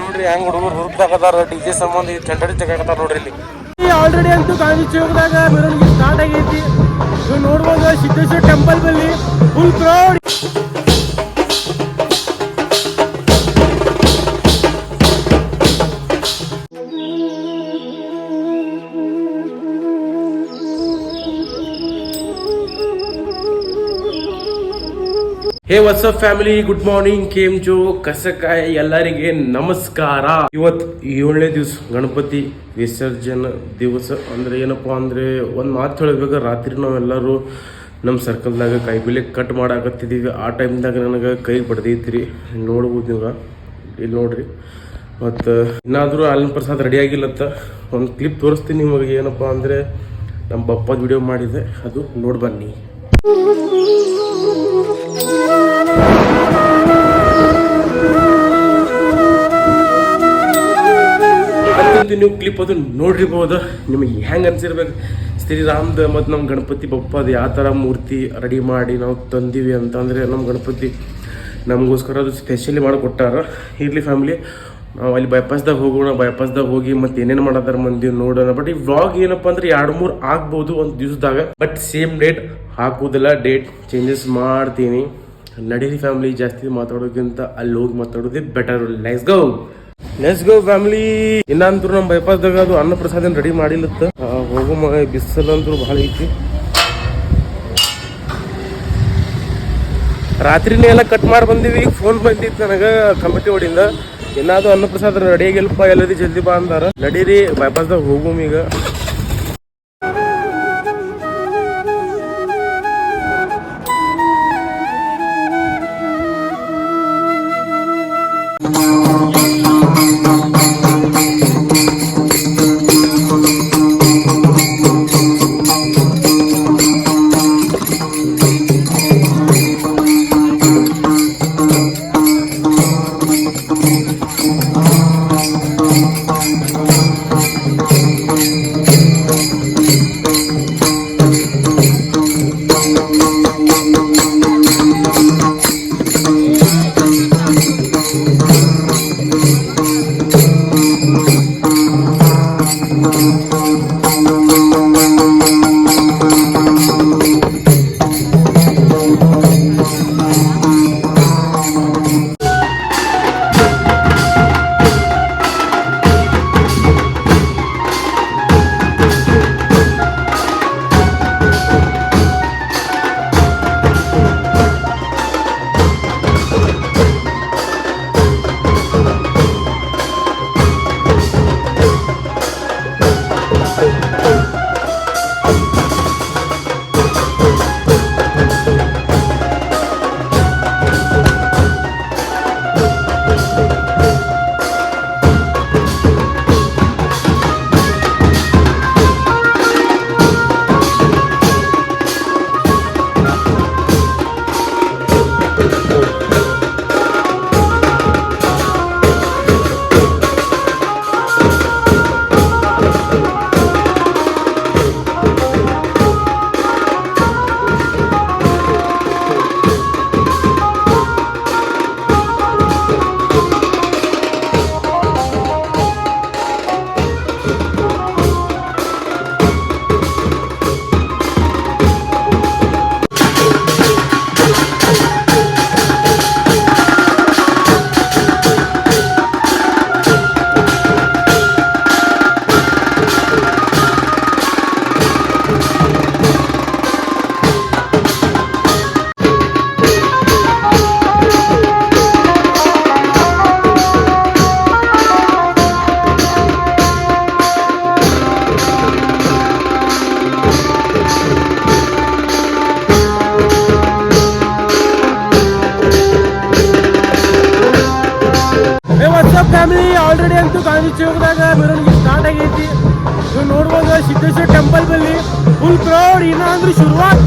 ನೋಡ್ರಿ ಹೆಂಗ್ ಹುಡುಗರು ಹುರುಕ್ದಾಗದಾರ ಡಿಜೆ ಸಂಬಂಧ ಚಂಡಡಿ ತೆಗಾಕತ್ತಾರ ನೋಡ್ರಿ ಇಲ್ಲಿ ಆಲ್ರೆಡಿ ಅಂತೂ ಗಾಂಧಿ ಚೌಕದಾಗ ಮೆರವಣಿಗೆ ಸ್ಟಾರ್ಟ್ ಆಗೈತಿ. ನೀವು ನೋಡ್ಬೋದು ಸಿದ್ದೇಶ್ವರ ಟೆಂಪಲ್ ಬಲ್ಲಿ full crowd. Hey what's up family, good morning, ಕೇಮ್ ಜೋ ಕಸಕಾಯಿ ಎಲ್ಲರಿಗೆ ನಮಸ್ಕಾರ. ಇವತ್ತು 7ನೇ ದಿವಸ ಗಣಪತಿ ವಿಸರ್ಜನೆ ದಿವಸ. ಅಂದ್ರೆ ಏನಪ್ಪಾ ಅಂದ್ರೆ ಒಂದು ಮಾತು ಹೇಳಬೇಕು, ರಾತ್ರಿ ನಾವೆಲ್ಲರೂ ನಮ್ಮ ಸರ್ಕಲ್ದಾಗ ಕಾಯಿಪಲ್ಲೆ ಕಟ್ ಮಾಡಾಕತ್ತಿದ್ದೀವಿ. ಆ ಟೈಮ್ದಾಗ ನನಗೆ ಕೈ ಬಡ್ದೈತ್ರಿ, ನೋಡ್ಬೋದು ನೀವು ಇಲ್ಲಿ ನೋಡ್ರಿ. ಮತ್ತು ಇನ್ನಾದರೂ ಅಲ್ಲಿನ ಪ್ರಸಾದ ರೆಡಿ ಆಗಿಲ್ಲತ್ತ ಒಂದು ಕ್ಲಿಪ್ ತೋರಿಸ್ತೀನಿ ನಿಮಗೆ. ಏನಪ್ಪ ಅಂದರೆ ನಮ್ಮ ಬಪ್ಪದ ವಿಡಿಯೋ ಮಾಡಿದೆ, ಅದು ನೋಡಿ ಬನ್ನಿ. ನೀವು ಕ್ಲಿಪ್ ಅದು ನೋಡಿರ್ಬೋದು, ನಿಮಗೆ ಹೆಂಗೆ ಅನ್ಸಿರ್ಬೇಕು ಶ್ರೀರಾಮ್ದ ಮತ್ತು ನಮ್ಮ ಗಣಪತಿ ಬಪ್ಪದು ಯಾವ ಥರ ಮೂರ್ತಿ ರೆಡಿ ಮಾಡಿ ನಾವು ತಂದೀವಿ ಅಂತಂದರೆ ನಮ್ಮ ಗಣಪತಿ ನಮಗೋಸ್ಕರ ಅದು ಸ್ಪೆಷಲಿ ಮಾಡಿಕೊಟ್ಟಾರ. ಇರಲಿ ಫ್ಯಾಮಿಲಿ, ನಾವು ಅಲ್ಲಿ ಬೈಪಾಸ್ದಾಗ ಹೋಗೋಣ, ಬೈಪಾಸ್ದಾಗ ಹೋಗಿ ಮತ್ತು ಏನೇನು ಮಾಡತ್ತಾರ ಮಂದಿ ನೋಡೋಣ. ಬಟ್ ಈ ವ್ಲಾಗ್ ಏನಪ್ಪ ಅಂದ್ರೆ 2-3 ಆಗ್ಬೋದು ಒಂದು ದಿವಸದಾಗ, ಬಟ್ ಸೇಮ್ ಡೇಟ್ ಹಾಕೋದಿಲ್ಲ, ಡೇಟ್ ಚೇಂಜಸ್ ಮಾಡ್ತೀನಿ. ನಡೀರಿ ಫ್ಯಾಮಿಲಿ, ಜಾಸ್ತಿ ಮಾತಾಡೋಕ್ಕಿಂತ ಅಲ್ಲಿ ಹೋಗಿ ಮಾತಾಡೋದೇ ಬೆಟರ್. Let's go family. ಇನ್ನಂತೂ ನಮ್ಮ ಬೈಪಾಸ್ದಾಗ ಅದು ಅನ್ನ ಪ್ರಸಾದ ರೆಡಿ ಮಾಡಿಲ್ಲತ್ತ. ಹೋಗೋ ಮಗ ಬಿಸಿಲಂತೂ ಭಾಳ ಐತಿ. ರಾತ್ರಿನೇ ಎಲ್ಲ ಕಟ್ ಮಾಡಿ ಬಂದೀವಿ. ಈಗ ಫೋನ್ ಬಂದಿತ್ತು ನನಗೆ ಕಮಿಟಿ ಒಡಿಂದ, ಏನಾದ್ರು ಅನ್ನ ಪ್ರಸಾದ ರೆಡಿ ಆಗಿಲ್ಪ, ಎಲ್ಲದಿ ಜಲ್ದಿ ಬಾ ಅಂದಾರ. ನಡೀರಿ ಬೈಪಾಸ್ದಾಗ ಹೋಗೋಮ್ ಈಗ. ಫ್ಯಾಮಿಲಿ, ಆಲ್ರೆಡಿ ಅಂತೂ ಗಾಂಧಿ ಚೌಕದಾಗ ಮೆರವಣಿಗೆ ಸ್ಟಾರ್ಟ್ ಆಗೈತಿ. ನೀವು ನೋಡ್ಬೋದು ಸಿದ್ದೇಶ್ವರ ಟೆಂಪಲ್ ಬಲ್ಲಿ ಫುಲ್ ಕ್ರೌಡ್. ಇನ್ನ ಅಂದ್ರೆ ಶುರುವಾತ್.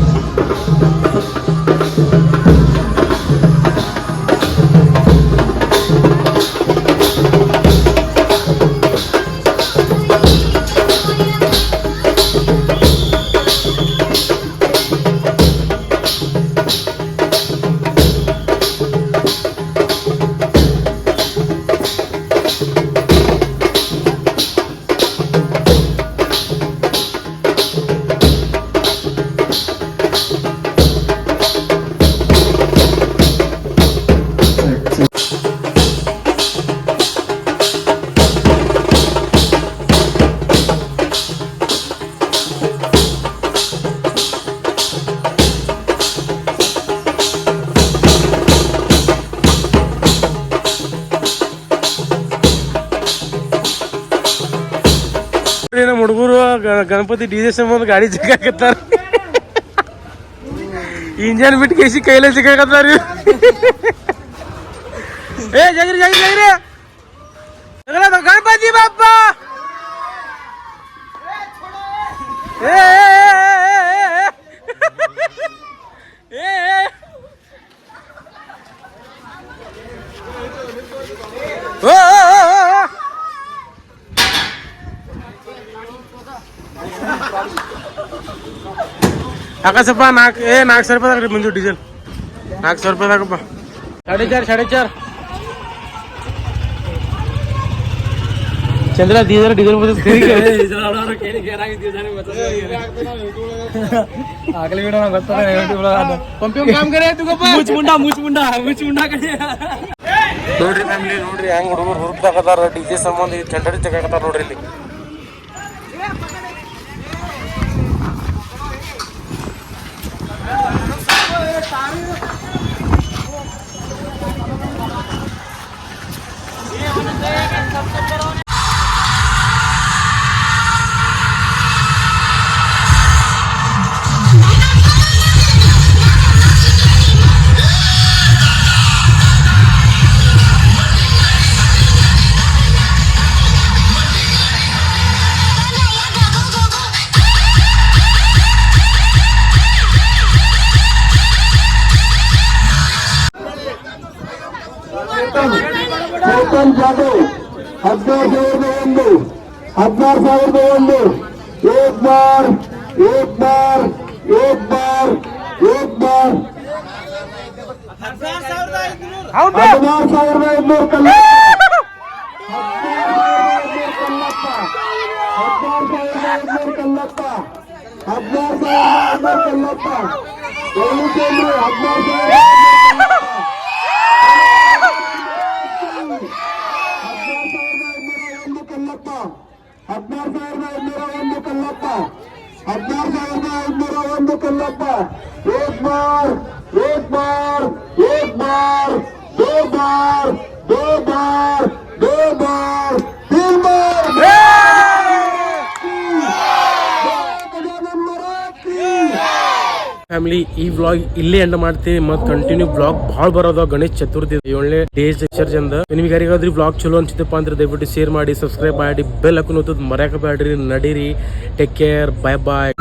ಗಣಪತಿ ಡಿಜೆ ಸಂಬಂಧ ಗಾಡಿ ಸಿಕ್ಕಾಕತ್ತಾರ. ಇಂಜನ್ ಬಿಟ್ಟು ಕೇಸಿ ಕೈಲೇ ಸಿಕ್ಕಾಕತ್ತಾರ. ಏ ಜಗರಿ ಜಗರಿ ಜಗರಿ ಗಣಪತಿ ಬಾಪ್ಪ. ಏ ಹಾಕಸಪ್ಪ 400 ರೂಪಾಯಿ ತಗ್ರಿ ಮುಂಜು ಡೀಸೆಲ್ 400 ರೂಪಾಯಿ ತಗಪ್ಪ. 4.5 ಚಂದ್ರ ಡೀಸೆಲ್ ನೋಡ್ರಿ ಫ್ಯಾಮಿಲಿ ನೋಡ್ರಿ ಹೆಂಗ್ ಹುಡುಗರು ಹುರುಪ್ದಾಕತ್ತಾರ ಡಿಜೆ ಸಂಬಂಧ ಚಂಡಡಿ ತೆಗಾಕತ್ತಾರ ನೋಡ್ರಿ ಇಲ್ಲಿ. ಚೇತನ್ ಜಾಧವ್ 16,001 16,001 एक बार 16,500 कल्लप्पा. एक बार 2 बार 3 बार. ಫ್ಯಾಮಿಲಿ ಈ ವ್ಲಾಗ್ ಇಲ್ಲೇ ಎಂಡ್ ಮಾಡ್ತೀವಿ. ಮತ್ ಕಂಟಿನ್ಯೂ ಬ್ಲಾಗ್ ಭಾಳ ಬರೋದ ಗಣೇಶ್ ಚತುರ್ಥಿ 7ನೇ ಡೇಸ್ ವಿಸರ್ಜನ್. ನಿಮ್ಗೆ ಯಾರಿಗಾದ್ರೂ ಬ್ಲಾಗ್ ಚಲೋ ಅನ್ಸಿದಪ್ಪ ಅಂದ್ರೆ ದಯವಿಟ್ಟು ಶೇರ್ ಮಾಡಿ, ಸಬ್ಸ್ಕ್ರೈಬ್ ಮಾಡಿ, ಬೆಲ್ ಹಾಕೊಂಡು ಮರ್ಯಾಕ ಬ್ಯಾಡ್ರಿ. ನಡೀರಿ, ಟೇಕ್ ಕೇರ್, ಬಾಯ್ ಬಾಯ್.